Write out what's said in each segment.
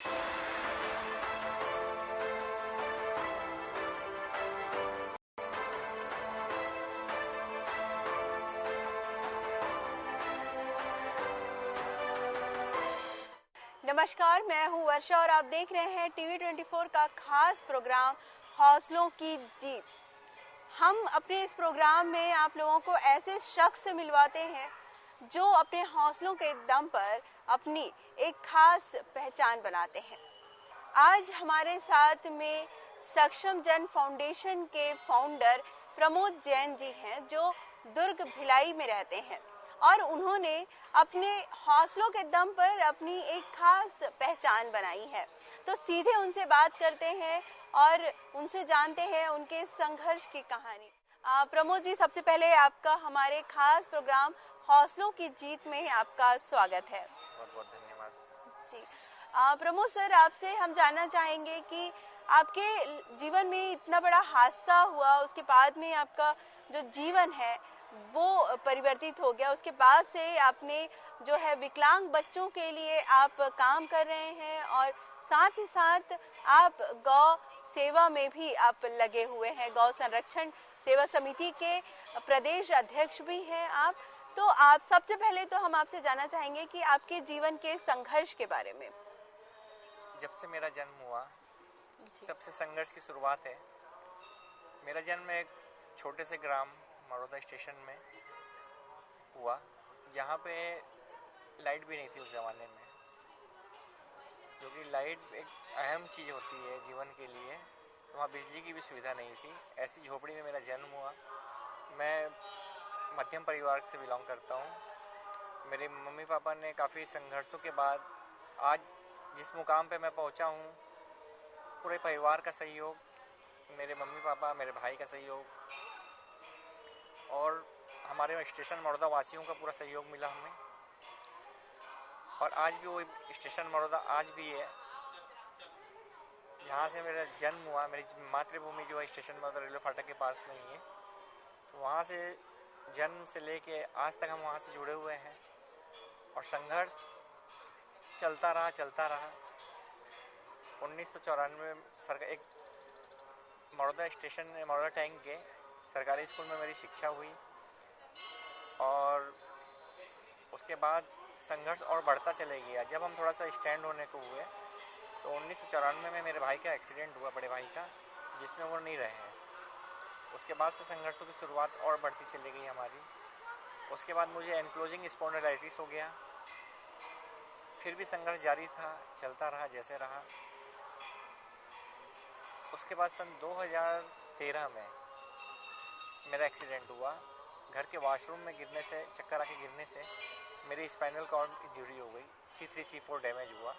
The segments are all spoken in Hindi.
नमस्कार, मैं हूं वर्षा और आप देख रहे हैं TV24 का खास प्रोग्राम हौसलों की जीत। हम अपने इस प्रोग्राम में आप लोगों को ऐसे शख्स से मिलवाते हैं जो अपने हौसलों के दम पर अपनी एक खास पहचान बनाते हैं। आज हमारे साथ में सक्षम जन फाउंडेशन के फाउंडर प्रमोद जैन जी हैं, जो दुर्ग भिलाई में रहते हैं और उन्होंने अपने हौसलों के दम पर अपनी एक खास पहचान बनाई है। तो सीधे उनसे बात करते हैं और उनसे जानते हैं उनके संघर्ष की कहानी। प्रमोद जी, सबसे पहले आपका हमारे खास प्रोग्राम हौसलों की जीत में आपका स्वागत है। बहुत बहुत धन्यवाद जी। प्रमोद सर, आपसे हम जानना चाहेंगे कि आपके जीवन में इतना बड़ा हादसा हुआ, उसके बाद में आपका जो जीवन है वो परिवर्तित हो गया। उसके बाद से आपने जो है विकलांग बच्चों के लिए आप काम कर रहे हैं और साथ ही साथ आप गौ सेवा में भी आप लगे हुए हैं। गौ संरक्षण सेवा समिति के प्रदेश अध्यक्ष भी हैं आप। तो आप सबसे पहले तो हम आपसे जानना चाहेंगे कि आपके जीवन के संघर्ष के बारे में। जब से मेरा जन्म हुआ तब से संघर्ष की शुरुआत है। मेरा जन्म एक छोटे से ग्राम मरोदा स्टेशन में हुआ, जहाँ पे लाइट भी नहीं थी उस ज़माने में, क्योंकि लाइट एक अहम चीज़ होती है जीवन के लिए। तो वहाँ बिजली की भी सुविधा नहीं थी। ऐसी झोपड़ी में मेरा जन्म हुआ। मैं मध्यम परिवार से बिलोंग करता हूँ। मेरे मम्मी पापा ने काफ़ी संघर्षों के बाद आज जिस मुकाम पे मैं पहुँचा हूँ, पूरे परिवार का सहयोग, मेरे मम्मी पापा, मेरे भाई का सहयोग और हमारे स्टेशन मरोदा वासियों का पूरा सहयोग मिला हमें। और आज भी वो स्टेशन मरोदा आज भी है जहाँ से मेरा जन्म हुआ। मेरी मातृभूमि जो है स्टेशन मरोदा रेलवे फाटक के पास में ही है। तो वहाँ से जन्म से लेके आज तक हम वहाँ से जुड़े हुए हैं और संघर्ष चलता रहा 1994 सरकार एक मरोदा स्टेशन मरोदा टैंक के सरकारी स्कूल में मेरी शिक्षा हुई और उसके बाद संघर्ष और बढ़ता चले गया। जब हम थोड़ा सा स्टैंड होने को हुए तो 1994 में मेरे भाई का एक्सीडेंट हुआ, बड़े भाई का, जिसमें वो नहीं रहे हैं। उसके बाद से संघर्षों की शुरुआत और बढ़ती चली गई हमारी। उसके बाद मुझे एनक्लोजिंग स्पॉन्डिलाइटिस हो गया। फिर भी संघर्ष जारी था, चलता रहा जैसे रहा। उसके बाद सन 2013 में मेरा एक्सीडेंट हुआ। घर के वॉशरूम में गिरने से, चक्कर आके गिरने से मेरी स्पाइनल कॉर्ड इंजरी हो गई, C3 C4 डैमेज हुआ।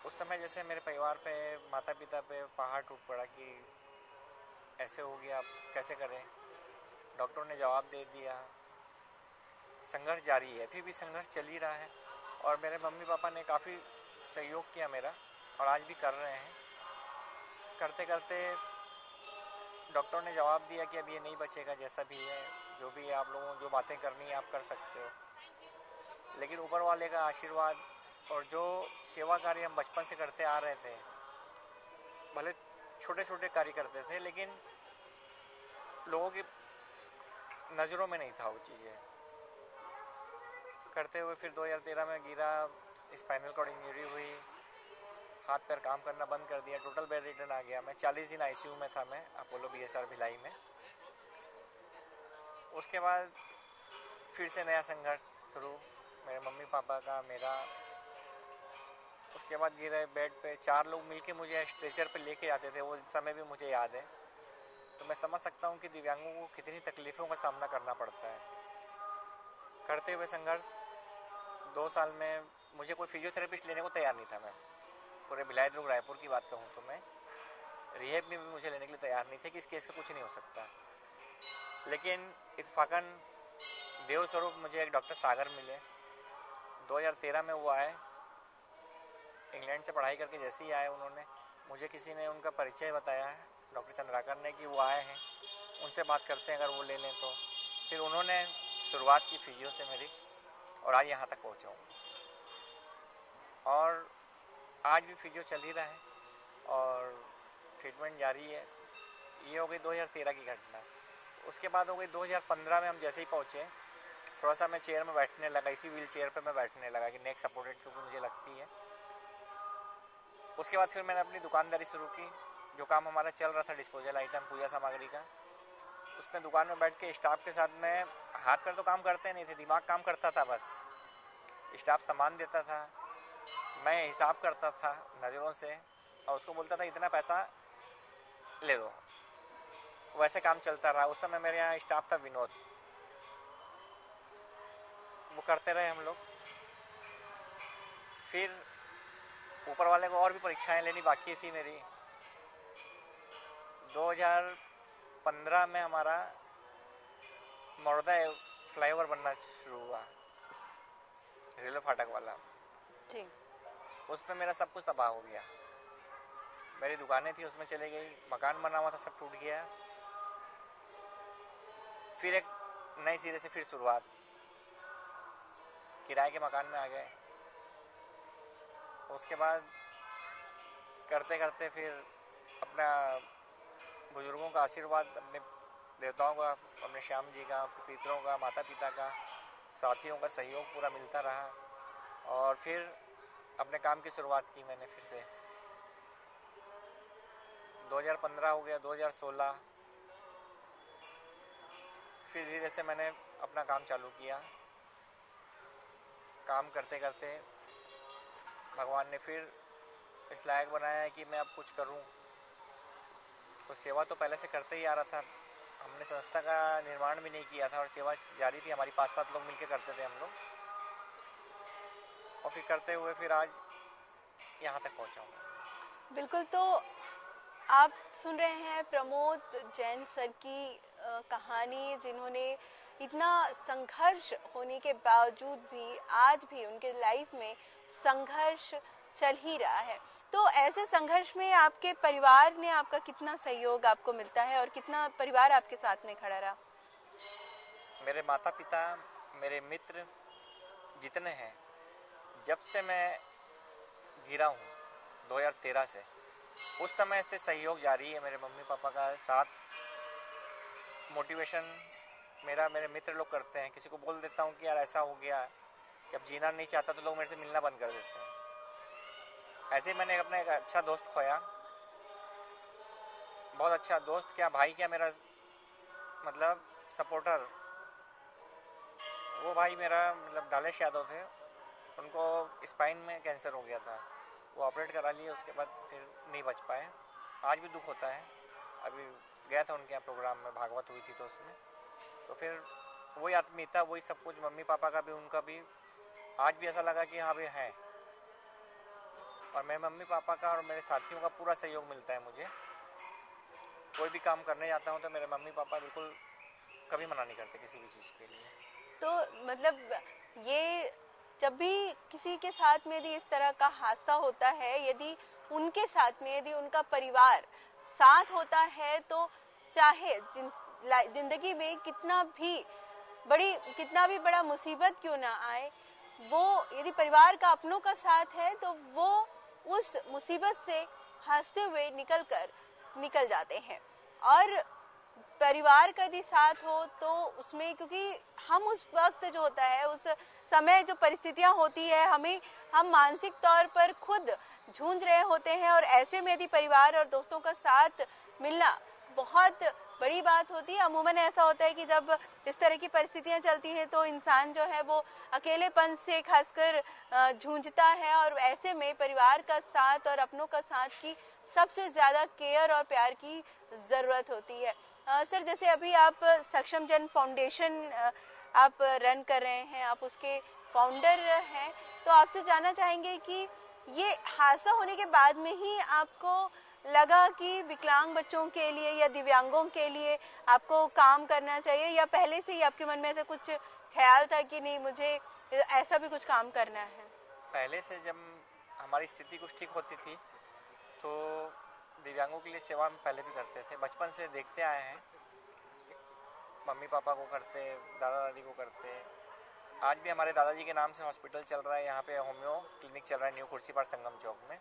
उस समय जैसे मेरे परिवार पे, माता पिता पे पहाड़ टूट पड़ा कि ऐसे हो गया, अब कैसे करें। डॉक्टरों ने जवाब दे दिया। संघर्ष जारी है, फिर भी संघर्ष चल ही रहा है और मेरे मम्मी पापा ने काफ़ी सहयोग किया मेरा और आज भी कर रहे हैं। करते करते डॉक्टर ने जवाब दिया कि अब ये नहीं बचेगा, जैसा भी है, जो भी है, आप लोगों को जो बातें करनी है आप कर सकते हो। लेकिन ऊपर वाले का आशीर्वाद और जो सेवा कार्य हम बचपन से करते आ रहे थे, भले छोटे छोटे कार्य करते थे, लेकिन लोगों की नज़रों में नहीं था वो चीज़ें करते हुए। फिर 2013 में गिरा, स्पाइनल कॉर्ड इंजरी हुई, हाथ पैर काम करना बंद कर दिया, टोटल बेड रिटर्न आ गया। मैं 40 दिन ICU में था, मैं अपोलो BSR भिलाई में। उसके बाद फिर से नया संघर्ष शुरू, मेरे मम्मी पापा का, मेरा। उसके बाद गिरे बेड पे, 4 लोग मिलके मुझे स्ट्रेचर पे लेके आते थे, वो समय भी मुझे याद है। तो मैं समझ सकता हूँ कि दिव्यांगों को कितनी तकलीफ़ों का सामना करना पड़ता है। करते हुए संघर्ष 2 साल में मुझे कोई फिजियोथेरेपिस्ट लेने को तैयार नहीं था। मैं पूरे भिलाई दुर्ग रायपुर की बात कहूँ तो मैं रिहेब में भी मुझे लेने के लिए तैयार नहीं थे कि इस केस का कुछ नहीं हो सकता। लेकिन इत्फाकन देवस्वरूप मुझे एक डॉक्टर सागर मिले। 2013 में वो आए, इंग्लैंड से पढ़ाई करके जैसे ही आए उन्होंने मुझे, किसी ने उनका परिचय बताया है, डॉक्टर चंद्राकर ने, कि वो आए हैं, उनसे बात करते हैं अगर वो ले लें तो। फिर उन्होंने शुरुआत की फिजियो से मेरी और आज यहाँ तक पहुँचा हूँ। और आज भी फिजियो चल ही रहा है और ट्रीटमेंट जारी है। ये हो गई 2013 की घटना। उसके बाद हो गई 2015 में हम जैसे ही पहुँचे, थोड़ा सा मैं चेयर में बैठने लगा, इसी व्हील चेयर पर मैं बैठने लगा कि नेक सपोर्टेड क्योंकि मुझे लगती है। उसके बाद फिर मैंने अपनी दुकानदारी शुरू की। जो काम हमारा चल रहा था डिस्पोजल आइटम, पूजा सामग्री का, उसमें दुकान में बैठ के स्टाफ के साथ में हाथ पैर तो काम करते नहीं थे, दिमाग काम करता था बस। स्टाफ सामान देता था, मैं हिसाब करता था नज़रों से और उसको बोलता था इतना पैसा ले लो। वैसे काम चलता रहा। उस समय मेरे यहाँ स्टाफ था विनोद, वो करते रहे हम लोग। फिर ऊपर वाले को और भी परीक्षाएं लेनी बाकी थी मेरी। 2015 में हमारा मौरदा फ्लाईओवर बनना शुरू हुआ, रेलवे फाटक वाला जी। उसमें मेरा सब कुछ तबाह हो गया। मेरी दुकानें थी उसमें चले गई, मकान बना हुआ था सब टूट गया। फिर एक नई सिरे से फिर शुरुआत, किराए के मकान में आ गए। उसके बाद करते करते फिर अपना बुजुर्गों का आशीर्वाद, अपने देवताओं का, अपने श्याम जी का, पितरों का, माता पिता का, साथियों का सहयोग पूरा मिलता रहा और फिर अपने काम की शुरुआत की मैंने फिर से। 2015 हो गया, 2016 फिर धीरे से मैंने अपना काम चालू किया। काम करते करते भगवान ने फिर इस लायक बनाया है कि मैं अब कुछ करूं। तो सेवा तो पहले से करते ही आ रहा था, हमने संस्था का निर्माण भी नहीं किया था और सेवा जारी थी हमारी। 5-7 लोग मिलकर करते थे हम लोग और फिर करते हुए फिर आज यहाँ तक पहुँचा हूँ। बिल्कुल। तो आप सुन रहे हैं प्रमोद जैन सर की कहानी, जिन्होंने इतना संघर्ष होने के बावजूद भी आज भी उनके लाइफ में संघर्ष चल ही रहा है। तो ऐसे संघर्ष में आपके परिवार ने आपका कितना सहयोग आपको मिलता है और कितना परिवार आपके साथ में खड़ा रहा? मेरे माता पिता, मेरे मित्र जितने हैं, जब से मैं गिरा हूँ 2013 से, उस समय से सहयोग जारी है। मेरे मम्मी पापा का साथ, मोटिवेशन मेरा मेरे मित्र लोग करते हैं। किसी को बोल देता हूँ कि यार ऐसा हो गया कि अब जीना नहीं चाहता, तो लोग मेरे से मिलना बंद कर देते हैं। ऐसे ही मैंने अपना एक अच्छा दोस्त खोया, बहुत अच्छा दोस्त, क्या भाई, क्या मेरा मतलब सपोर्टर। वो भाई मेरा मतलब डालेश यादव थे, उनको स्पाइन में कैंसर हो गया था, वो ऑपरेट करा लिए, उसके बाद फिर नहीं बच पाए। आज भी दुख होता है। अभी गया था उनके यहाँ प्रोग्राम में, भागवत हुई थी तो उसमें, तो फिर वही आत्मीयता, वही सब कुछ, मम्मी पापा का भी उनका भी आज भी ऐसा लगा कि हाँ भाई है। और मेरे मम्मी पापा का और मेरे साथियों का पूरा सहयोग मिलता है मुझे। कोई भी काम करने जाता हूँ तो मेरे मम्मी पापा बिल्कुल कभी मना नहीं करते किसी भी चीज़ के लिए। तो मतलब ये जब भी किसी के साथ में यदि इस तरह का हादसा होता है, यदि उनके साथ में यदि उनका परिवार साथ होता है, तो चाहे जिंदगी में कितना भी बड़ा मुसीबत क्यों ना आए, वो यदि परिवार का अपनों का साथ है तो वो उस मुसीबत से हंसते हुए निकल जाते हैं। और परिवार का यदि साथ हो तो उसमें, क्योंकि हम उस वक्त जो होता है, उस समय जो परिस्थितियां होती है, हम मानसिक तौर पर खुद झूझ रहे होते हैं, और ऐसे में यदि परिवार और दोस्तों का साथ मिलना बहुत बड़ी बात होती है। अमूमन ऐसा होता है कि जब इस तरह की परिस्थितियां चलती हैं तो इंसान जो है वो अकेलेपन से खासकर जूझता है, और ऐसे में परिवार का साथ और अपनों का साथ की सबसे ज़्यादा केयर और प्यार की ज़रूरत होती है। सर, जैसे अभी आप सक्षम जन फाउंडेशन आप रन कर रहे हैं, आप उसके फाउंडर हैं, तो आपसे जानना चाहेंगे कि ये हादसा होने के बाद में ही आपको लगा कि विकलांग बच्चों के लिए या दिव्यांगों के लिए आपको काम करना चाहिए, या पहले से ही आपके मन में ऐसा कुछ ख्याल था कि नहीं, मुझे ऐसा भी कुछ काम करना है? पहले से जब हमारी स्थिति कुछ ठीक होती थी तो दिव्यांगों के लिए सेवा हम पहले भी करते थे, बचपन से देखते आए हैं। मम्मी पापा को करते, दादा दादी को करते, आज भी हमारे दादाजी के नाम से हॉस्पिटल चल रहा है, यहाँ पे होम्यो क्लिनिक चल रहा है न्यू कुर्सी पार संगम चौक में।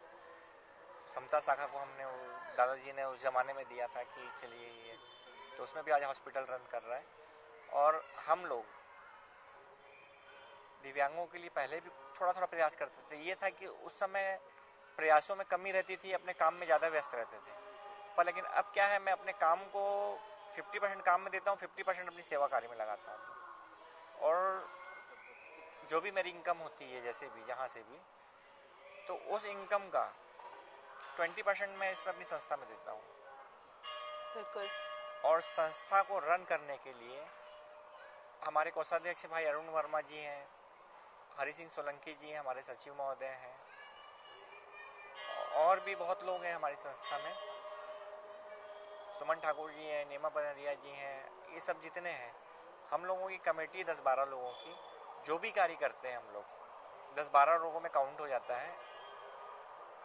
समता शाखा को हमने दादाजी ने उस ज़माने में दिया था कि चलिए ये, तो उसमें भी आज हॉस्पिटल रन कर रहा है। और हम लोग दिव्यांगों के लिए पहले भी थोड़ा थोड़ा प्रयास करते थे। ये था कि उस समय प्रयासों में कमी रहती थी, अपने काम में ज़्यादा व्यस्त रहते थे। पर लेकिन अब क्या है, मैं अपने काम को 50% काम में देता हूँ, 50% अपनी सेवा कार्य में लगाता हूँ। और जो भी मेरी इनकम होती है, जैसे भी जहाँ से भी, तो उस इनकम का 20% मैं इसमें अपनी संस्था में देता हूँ। बिल्कुल। और संस्था को रन करने के लिए हमारे कोषाध्यक्ष भाई अरुण वर्मा जी हैं, हरि सिंह सोलंकी जी हैं, हमारे सचिव महोदय हैं, और भी बहुत लोग हैं हमारी संस्था में। सुमन ठाकुर जी हैं, नीमा बनरिया जी हैं, ये सब जितने हैं, हम लोगों की कमेटी 10-12 लोगों की, जो भी कार्य करते हैं हम लोग 10-12 लोगों में काउंट हो जाता है।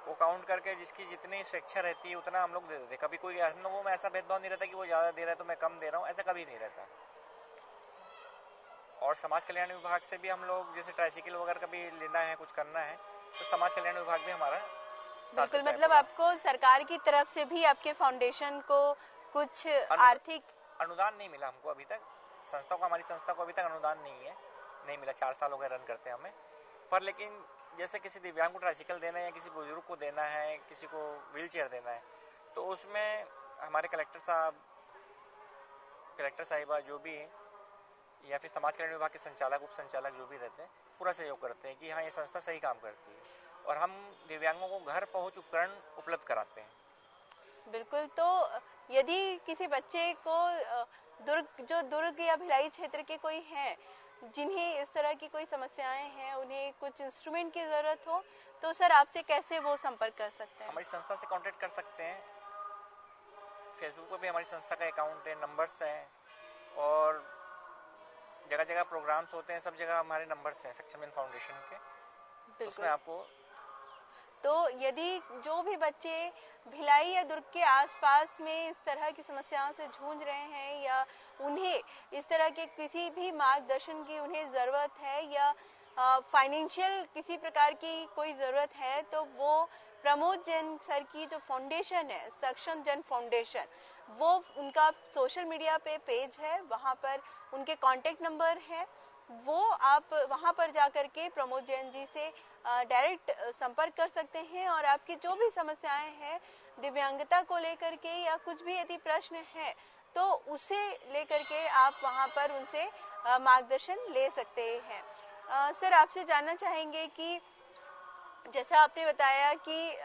वो काउंट करके जिसकी जितनी स्वेच्छा रहती है उतना हम लोग दे देते। कभी कोई हम लोगों में ऐसा भेदभाव नहीं रहता कि वो ज़्यादा दे रहा है तो मैं कम दे रहा हूँ, ऐसा कभी नहीं रहता। और समाज कल्याण विभाग से भी हम लोग, जैसे ट्राइसिकल वगैरह का भी लेना है, कुछ करना है, तो समाज कल्याण विभाग भी हमारा बिल्कुल, मतलब आपको सरकार की तरफ से भी आपके फाउंडेशन को कुछ आर्थिक अनुदान नहीं मिला हमको अभी तक। संस्था को, हमारी संस्था को अभी तक अनुदान नहीं मिला। 4 साल हो गए रन करते हैं हमें। पर लेकिन जैसे किसी दिव्यांग को ट्राइसिकल देना है या किसी बुजुर्ग को देना है, किसी को व्हील चेयर देना है, तो उसमें हमारे कलेक्टर साहिबा जो भी है, या फिर समाज कल्याण विभाग के संचालक, उप संचालक जो भी रहते हैं, पूरा सहयोग करते हैं कि हाँ, ये संस्था सही काम करती है। और हम दिव्यांगों को घर पहुंच उपकरण उपलब्ध कराते हैं। बिल्कुल। तो यदि किसी बच्चे को दुर्ग या भिलाई क्षेत्र के कोई हैं जिन्हें इस तरह की कोई समस्याएं हैं, उन्हें कुछ इंस्ट्रूमेंट की जरूरत हो, तो सर आपसे कैसे वो संपर्क कर सकते हैं? हमारी संस्था से कांटेक्ट कर सकते हैं। फेसबुक पर भी हमारी संस्था का अकाउंट है, नंबर्स हैं, और जगह जगह प्रोग्राम्स होते हैं, सब जगह हमारे नंबर्स हैं सक्षम फाउंडेशन के, उसमें आपको। तो यदि जो भी बच्चे भिलाई या दुर्ग के आसपास में इस तरह की समस्याओं से जूझ रहे हैं, या उन्हें इस तरह के किसी भी मार्गदर्शन की उन्हें ज़रूरत है, या फाइनेंशियल किसी प्रकार की कोई ज़रूरत है, तो वो प्रमोद जैन सर की जो फाउंडेशन है, सक्षम जन फाउंडेशन, वो उनका सोशल मीडिया पे पेज है, वहाँ पर उनके कॉन्टेक्ट नंबर है, वो आप वहाँ पर जा कर के प्रमोद जैन जी से डायरेक्ट संपर्क कर सकते हैं। और आपकी जो भी समस्याएं हैं दिव्यांगता को लेकर के, या कुछ भी यदि प्रश्न है, तो उसे लेकर के आप वहाँ पर उनसे मार्गदर्शन ले सकते हैं। सर आपसे जानना चाहेंगे कि जैसा आपने बताया कि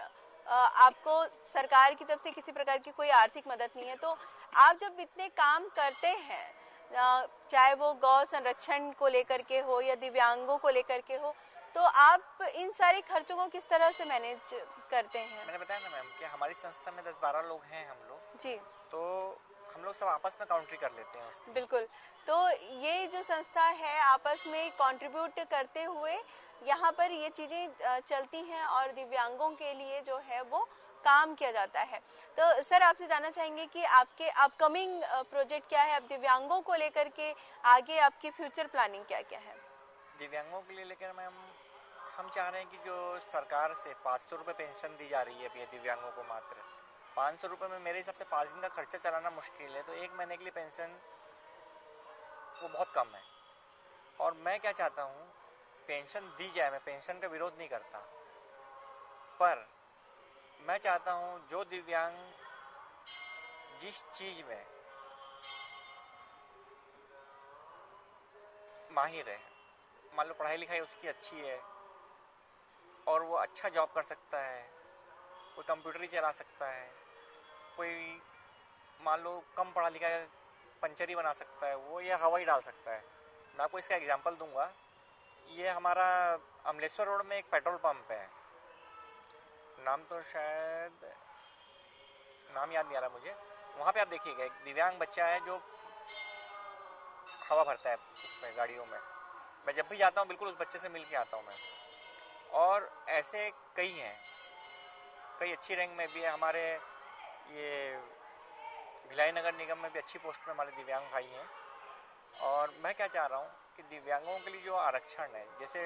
आपको सरकार की तरफ से किसी प्रकार की कोई आर्थिक मदद नहीं है, तो आप जब इतने काम करते हैं, चाहे वो गौ संरक्षण को लेकर के हो या दिव्यांगों को लेकर के हो, तो आप इन सारे खर्चों को किस तरह से मैनेज करते हैं? मैंने बताया ना मैम कि हमारी संस्था में 10-12 लोग हैं हम लोग जी, तो हम लोग सब आपस में काउंट्री कर लेते हैं उसकी। बिल्कुल। तो ये जो संस्था है आपस में कंट्रीब्यूट करते हुए यहाँ पर ये चीजें चलती हैं और दिव्यांगों के लिए जो है वो काम किया जाता है। तो सर आपसे जानना चाहेंगे कि आपके अपकमिंग प्रोजेक्ट क्या है, आप दिव्यांगों को लेकर के आगे आपकी फ्यूचर प्लानिंग क्या क्या है? दिव्यांगों के लिए लेकर मैम हम चाह रहे हैं कि जो सरकार से 500 रुपये पेंशन दी जा रही है अभी दिव्यांगों को, मात्र 500 रुपये में मेरे हिसाब से 5 दिन का खर्चा चलाना मुश्किल है, तो 1 महीने के लिए पेंशन वो बहुत कम है। और मैं क्या चाहता हूँ, पेंशन दी जाए, मैं पेंशन का विरोध नहीं करता, पर मैं चाहता हूँ जो दिव्यांग जिस चीज में माहिर है, मान लो पढ़ाई लिखाई उसकी अच्छी है और वो अच्छा जॉब कर सकता है, कोई कंप्यूटर ही चला सकता है, कोई मान लो कम पढ़ा लिखा है पंचर ही बना सकता है, वो ये हवा ही डाल सकता है। मैं आपको इसका एग्जांपल दूंगा। ये हमारा अमलेश्वर रोड में एक पेट्रोल पंप है, नाम तो शायद नाम याद नहीं आ रहा मुझे। वहाँ पे आप देखिएगा एक दिव्यांग बच्चा है जो हवा भरता है उसमें गाड़ियों में। मैं जब भी जाता हूँ बिल्कुल उस बच्चे से मिल के आता हूँ मैं। और ऐसे कई हैं, कई अच्छी रैंक में भी है। हमारे ये भिलाई नगर निगम में भी अच्छी पोस्ट में हमारे दिव्यांग भाई हैं। और मैं क्या चाह रहा हूँ कि दिव्यांगों के लिए जो आरक्षण है, जैसे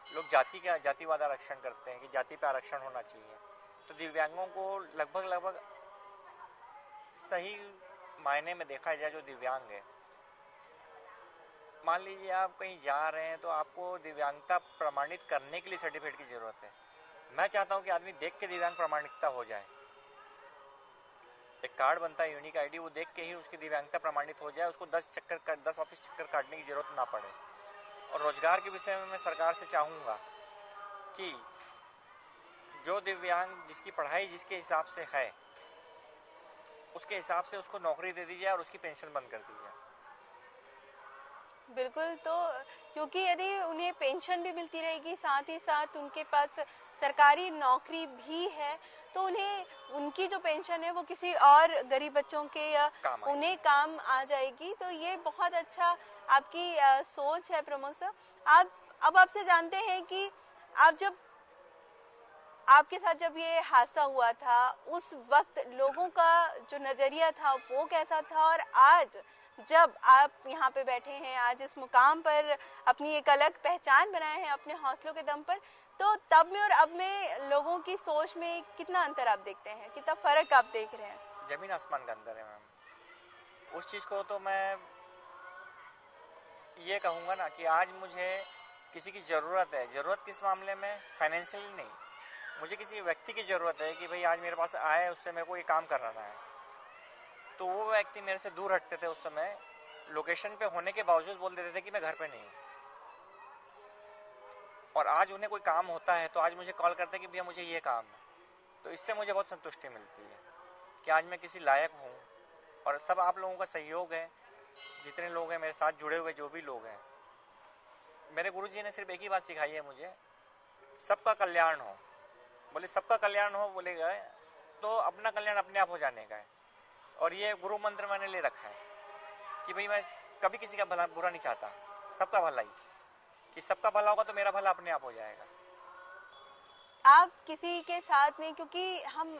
लोग जातिवाद आरक्षण करते हैं कि जाति पे आरक्षण होना चाहिए, तो दिव्यांगों को लगभग सही मायने में देखा जाए, जो दिव्यांग है, मान लीजिए आप कहीं जा रहे हैं तो आपको दिव्यांगता प्रमाणित करने के लिए सर्टिफिकेट की जरूरत है। मैं चाहता हूं कि आदमी देख के दिव्यांग प्रमाणिकता हो जाए। एक कार्ड बनता है यूनिक आईडी, वो देख के ही उसकी दिव्यांगता प्रमाणित हो जाए, उसको 10 ऑफिस चक्कर काटने की जरूरत ना पड़े। और रोजगार के विषय में मैं सरकार से चाहूंगा कि जो दिव्यांग जिसकी पढ़ाई जिसके हिसाब से है, उसके हिसाब से उसको नौकरी दे दी जाए और उसकी पेंशन बंद कर दी जाए। बिल्कुल, तो क्योंकि यदि उन्हें पेंशन भी मिलती रहेगी, साथ ही साथ उनके पास सरकारी नौकरी भी है, तो उन्हें उनकी जो पेंशन है वो किसी और गरीब बच्चों के या उन्हें काम आ जाएगी। तो ये बहुत अच्छा आपकी सोच है प्रमोद सर। अब आपसे जानते हैं कि आपके साथ जब ये हादसा हुआ था, उस वक्त लोगों का जो नजरिया था वो कैसा था, और आज जब आप यहाँ पे बैठे हैं, आज इस मुकाम पर अपनी एक अलग पहचान बनाए हैं अपने हौसलों के दम पर, तो तब में और अब में लोगों की सोच में कितना अंतर आप देखते हैं, कितना फर्क आप देख रहे हैं? जमीन आसमान का अंतर है मैम। उस चीज को तो मैं ये कहूंगा ना कि आज मुझे किसी की जरूरत है। जरूरत किस मामले में? फाइनेंशियली नहीं, मुझे किसी व्यक्ति की जरूरत है कि भाई आज मेरे पास आए, उससे मेरे को ये काम कराना है। तो वो व्यक्ति मेरे से दूर हटते थे उस समय, लोकेशन पे होने के बावजूद बोल देते थे कि मैं घर पे नहीं हूँ। और आज उन्हें कोई काम होता है तो आज मुझे कॉल करते हैं कि भैया मुझे ये काम है। तो इससे मुझे बहुत संतुष्टि मिलती है कि आज मैं किसी लायक हूँ। और सब आप लोगों का सहयोग है, जितने लोग हैं मेरे साथ जुड़े हुए, जो भी लोग हैं। मेरे गुरुजी ने सिर्फ एक ही बात सिखाई है मुझे, सबका कल्याण हो। बोले सबका कल्याण हो बोलेगा तो अपना कल्याण अपने आप हो जाने का है। और ये गुरु मंत्र मैंने ले रखा है कि भाई मैं कभी किसी का भला बुरा नहीं चाहता, सबका भला ही, कि सबका भला होगा तो मेरा भला अपने आप हो जाएगा। आप किसी के साथ में, क्योंकि हम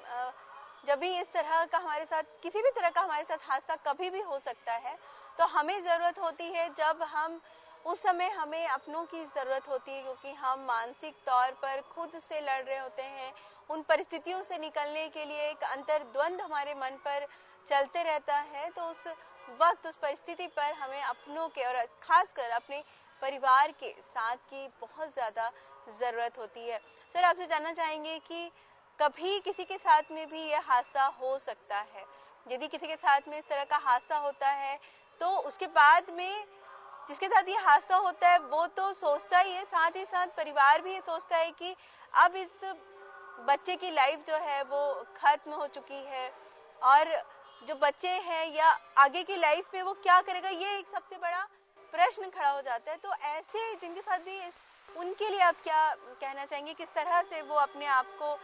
जब भी इस तरह का हमारे साथ, किसी भी तरह का हमारे साथ हादसा कभी भी हो सकता है, तो हमें ज़रूरत होती है जब हम उस समय हमें अपनों की ज़रूरत होती है, क्योंकि हम मानसिक तौर पर खुद से लड़ रहे होते हैं। उन परिस्थितियों से निकलने के लिए एक अंतर्द्वंद हमारे मन पर चलते रहता है। तो उस वक्त, उस परिस्थिति पर हमें अपनों के और खासकर अपने परिवार के साथ की बहुत ज़्यादा ज़रूरत होती है। सर, आपसे जानना चाहेंगे कि कभी किसी के साथ में भी यह हादसा हो सकता है? यदि किसी के साथ में इस तरह का हादसा होता है, तो उसके बाद में जिसके साथ ये हादसा होता है वो तो सोचता ही है, साथ ही साथ परिवार भी ये सोचता है कि अब इस बच्चे की लाइफ जो है वो खत्म हो चुकी है, और जो बच्चे हैं या आगे की लाइफ में वो क्या करेगा, ये एक सबसे बड़ा प्रश्न खड़ा हो जाता है। तो ऐसे जिनके साथ भी उनके लिए आप क्या कहना चाहेंगे? किस तरह से वो अपने आप को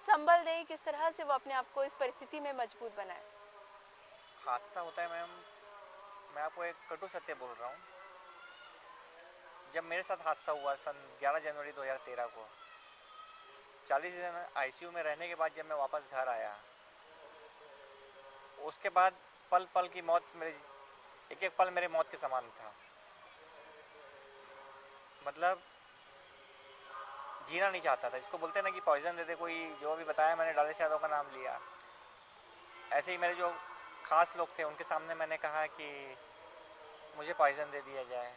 संभल दे, किस तरह से वो अपने आप को इस परिस्थिति में मजबूत बनाए? हादसा होता है मैम, मैं आपको एक कटु सत्य बोल रहा हूँ। जब मेरे साथ हादसा हुआ सन 11 जनवरी 2013 को, 40 दिन आईसीयू में रहने के बाद जब मैं वापस घर आया, उसके बाद पल पल की मौत, मेरे एक एक पल मेरे मौत के समान था। मतलब जीना नहीं चाहता था। जिसको बोलते हैं ना कि पॉइजन देते, कोई जो भी बताया मैंने, डालेश यादव का नाम लिया। ऐसे ही मेरे जो खास लोग थे उनके सामने मैंने कहा कि मुझे पॉइजन दे दिया जाए,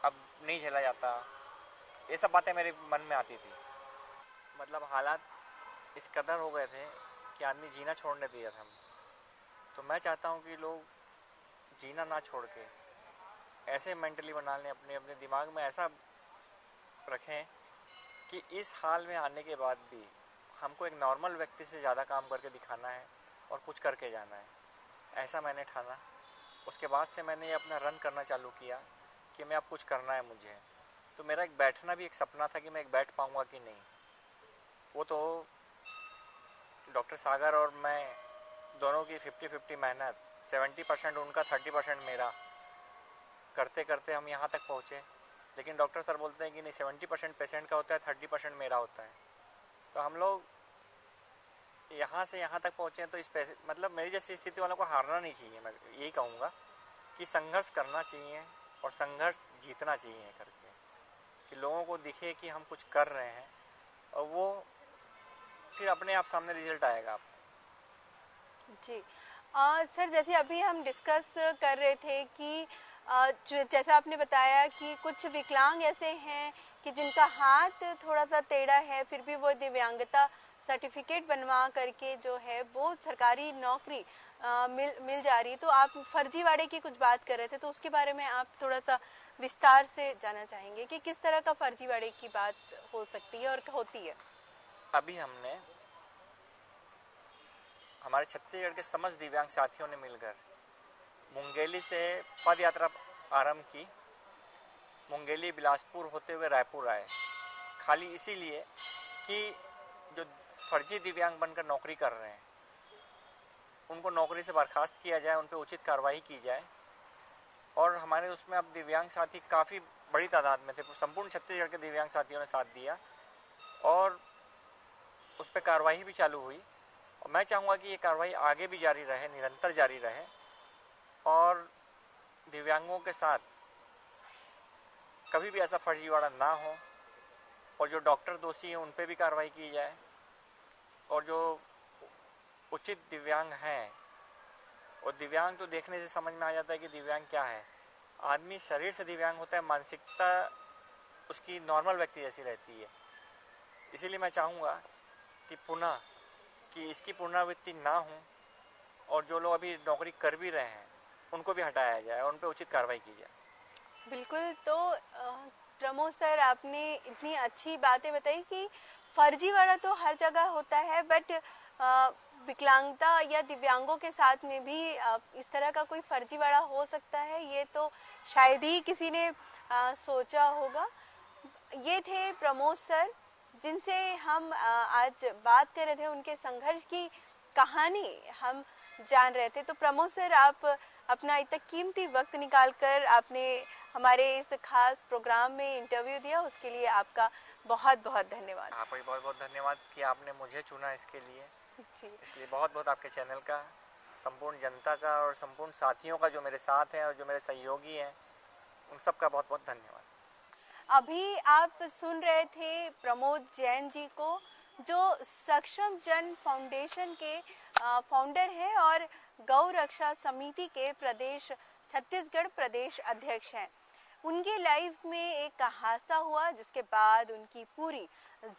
अब नहीं झेला जाता। ये सब बातें मेरे मन में आती थी। मतलब हालात इस कदर हो गए थे कि आदमी जीना छोड़ने दिया था। तो मैं चाहता हूँ कि लोग जीना ना छोड़ के ऐसे मेंटली बना लें, अपने अपने दिमाग में ऐसा रखें कि इस हाल में आने के बाद भी हमको एक नॉर्मल व्यक्ति से ज़्यादा काम करके दिखाना है और कुछ करके जाना है। ऐसा मैंने ठाना। उसके बाद से मैंने अपना रन करना चालू किया कि मैं अब कुछ करना है मुझे। तो मेरा एक बैठना भी एक सपना था कि मैं एक बैठ पाऊँगा कि नहीं। वो तो डॉक्टर सागर और मैं दोनों की 50-50 मेहनत, 70% उनका 30% मेरा, करते करते हम यहाँ तक पहुँचे। लेकिन डॉक्टर सर बोलते हैं कि नहीं, 70% पेशेंट का होता है, 30% मेरा होता है। तो हम लोग यहाँ से यहाँ तक पहुँचे हैं। तो इस मतलब मेरी जैसी स्थिति वालों को हारना नहीं चाहिए। मैं यही कहूँगा कि संघर्ष करना चाहिए, और संघर्ष जीतना चाहिए करके, कि लोगों को दिखे कि हम कुछ कर रहे हैं और वो फिर अपने आप सामने रिजल्ट आएगा आपको। जी सर, जैसे अभी हम डिस्कस कर रहे थे कि जैसा आपने बताया कि कुछ विकलांग ऐसे हैं कि जिनका हाथ थोड़ा सा टेढ़ा है, फिर भी वो दिव्यांगता सर्टिफिकेट बनवा करके जो है वो सरकारी नौकरी मिल जा रही। तो आप फर्जीवाड़े की कुछ बात कर रहे थे, तो उसके बारे में आप थोड़ा सा विस्तार से जानना चाहेंगे कि किस तरह का फर्जीवाड़े की बात हो सकती है और होती है। अभी हमने हमारे छत्तीसगढ़ के समस्त दिव्यांग साथियों ने मिलकर मुंगेली से पद यात्रा आरंभ की। मुंगेली बिलासपुर होते हुए रायपुर आए, खाली इसीलिए कि जो फर्जी दिव्यांग बनकर नौकरी कर रहे हैं उनको नौकरी से बर्खास्त किया जाए, उन पर उचित कार्रवाई की जाए। और हमारे उसमें अब दिव्यांग साथी काफ़ी बड़ी तादाद में थे, संपूर्ण छत्तीसगढ़ के दिव्यांग साथियों ने साथ दिया और उस पर कार्रवाई भी चालू हुई। और मैं चाहूँगा कि ये कार्रवाई आगे भी जारी रहे, निरंतर जारी रहे और दिव्यांगों के साथ कभी भी ऐसा फर्जीवाड़ा ना हो और जो डॉक्टर दोषी हैं उन पर भी कार्रवाई की जाए। और जो उचित दिव्यांग हैं, और दिव्यांग तो देखने से समझ में आ जाता है कि दिव्यांग क्या है। आदमी शरीर से दिव्यांग होता है, मानसिकता उसकी नॉर्मल व्यक्ति जैसी रहती है। इसीलिए मैं चाहूँगा कि पुनः कि इसकी पुनरावृत्ति ना हो और जो लोग अभी नौकरी कर भी रहे हैं उनको भी हटाया जाए और उन पर उचित कार्रवाई की जाए। बिल्कुल। तो प्रमोद सर, आपने इतनी अच्छी बातें बताई कि फर्जीवाड़ा तो हर जगह होता है, बट विकलांगता या दिव्यांगों के साथ में भी इस तरह का कोई फर्जीवाड़ा हो सकता है, ये तो शायद ही किसी ने सोचा होगा। ये थे प्रमोद सर, जिनसे हम आज बात कर रहे थे, उनके संघर्ष की कहानी हम जान रहे थे। तो प्रमोद सर, आप अपना इतना कीमती वक्त निकालकर आपने हमारे इस खास प्रोग्राम में इंटरव्यू दिया, उसके लिए आपका बहुत बहुत धन्यवाद। आपको भी बहुत बहुत धन्यवाद कि आपने मुझे चुना इसके लिए। जी, इसलिए बहुत बहुत आपके चैनल का, संपूर्ण जनता का और संपूर्ण साथियों का जो मेरे साथ हैं और जो मेरे सहयोगी हैं, उन सब का बहुत बहुत धन्यवाद। अभी आप सुन रहे थे प्रमोद जैन जी को, जो सक्षम जन फाउंडेशन के फाउंडर हैं और गौ रक्षा समिति के प्रदेश छत्तीसगढ़ प्रदेश अध्यक्ष हैं। उनकी लाइफ में एक हादसा हुआ जिसके बाद उनकी पूरी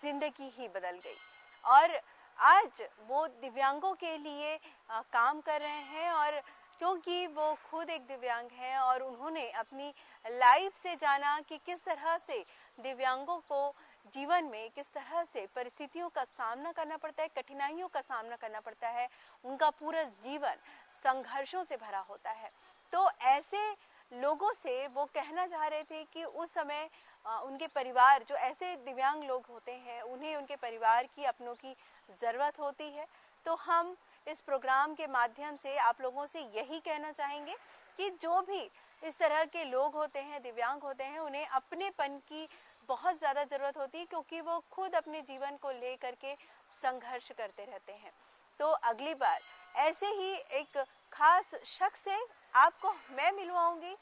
जिंदगी ही बदल गई और आज वो दिव्यांगों के लिए काम कर रहे हैं। और क्योंकि वो खुद एक दिव्यांग हैं और उन्होंने अपनी लाइफ से जाना कि किस तरह से दिव्यांगों को जीवन में किस तरह से परिस्थितियों का सामना करना पड़ता है, कठिनाइयों का सामना करना पड़ता है, उनका पूरा जीवन संघर्षों से भरा होता है। तो ऐसे लोगों से वो कहना चाह रहे थे कि उस समय उनके परिवार, जो ऐसे दिव्यांग लोग होते हैं, उन्हें उनके परिवार की, अपनों की ज़रूरत होती है। तो हम इस प्रोग्राम के माध्यम से आप लोगों से यही कहना चाहेंगे कि जो भी इस तरह के लोग होते हैं, दिव्यांग होते हैं, उन्हें अपनेपन की बहुत ज़्यादा ज़रूरत होती है, क्योंकि वो खुद अपने जीवन को लेकर के संघर्ष करते रहते हैं। तो अगली बार ऐसे ही एक खास शख्स से आपको मैं मिलवाऊंगी।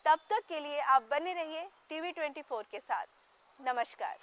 तब तक के लिए आप बने रहिए TV24 के साथ। नमस्कार।